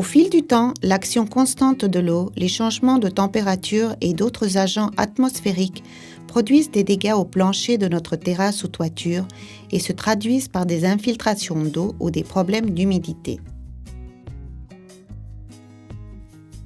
fil du temps, l'action constante de l'eau, les changements de température et d'autres agents atmosphériques produisent des dégâts au plancher de notre terrasse ou toiture et se traduisent par des infiltrations d'eau ou des problèmes d'humidité.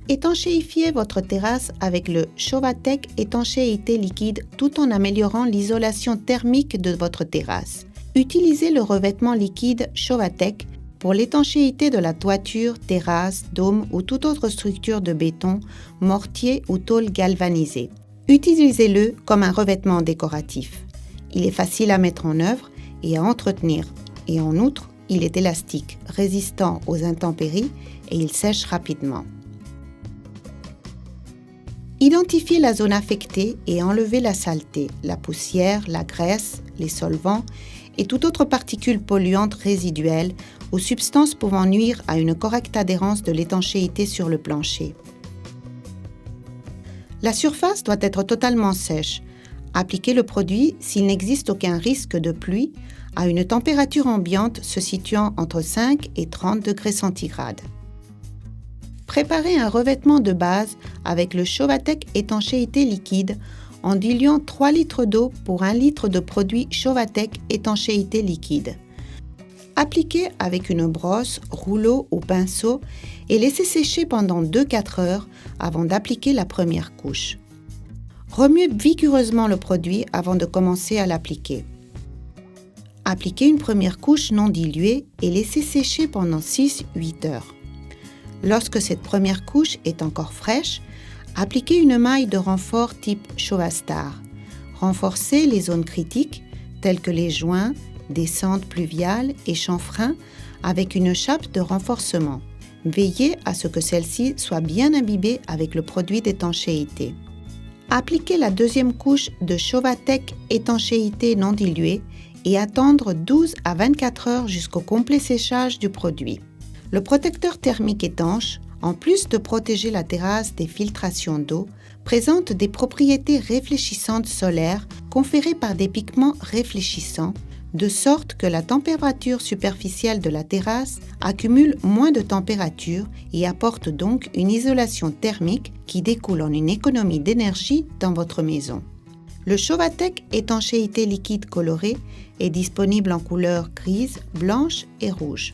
Étanchéifiez votre terrasse avec le Shovatec étanchéité liquide tout en améliorant l'isolation thermique de votre terrasse. Utilisez le revêtement liquide Shovatec pour l'étanchéité de la toiture, terrasse, dôme ou toute autre structure de béton, mortier ou tôle galvanisée. Utilisez-le comme un revêtement décoratif. Il est facile à mettre en œuvre et à entretenir. Et en outre, il est élastique, résistant aux intempéries et il sèche rapidement. Identifiez la zone affectée et enlevez la saleté, la poussière, la graisse, les solvants et toute autre particule polluante résiduelle ou substances pouvant nuire à une correcte adhérence de l'étanchéité sur le plancher. La surface doit être totalement sèche. Appliquez le produit s'il n'existe aucun risque de pluie à une température ambiante se situant entre 5 et 30 degrés centigrades. Préparez un revêtement de base avec le Shovatec étanchéité liquide en diluant 3 litres d'eau pour 1 litre de produit Shovatec étanchéité liquide. Appliquez avec une brosse, rouleau ou pinceau et laissez sécher pendant 2-4 heures avant d'appliquer la première couche. Remuez vigoureusement le produit avant de commencer à l'appliquer. Appliquez une première couche non diluée et laissez sécher pendant 6-8 heures. Lorsque cette première couche est encore fraîche, appliquez une maille de renfort type Shovastar. Renforcez les zones critiques telles que les joints, descentes pluviales et chanfreins avec une chape de renforcement. Veillez à ce que celle-ci soit bien imbibée avec le produit d'étanchéité. Appliquez la deuxième couche de Shovatec étanchéité non diluée et attendre 12 à 24 heures jusqu'au complet séchage du produit. Le protecteur thermique étanche, en plus de protéger la terrasse des filtrations d'eau, présente des propriétés réfléchissantes solaires conférées par des pigments réfléchissants, de sorte que la température superficielle de la terrasse accumule moins de température et apporte donc une isolation thermique qui découle en une économie d'énergie dans votre maison. Le Shovatec étanchéité liquide coloré est disponible en couleurs grise, blanche et rouge.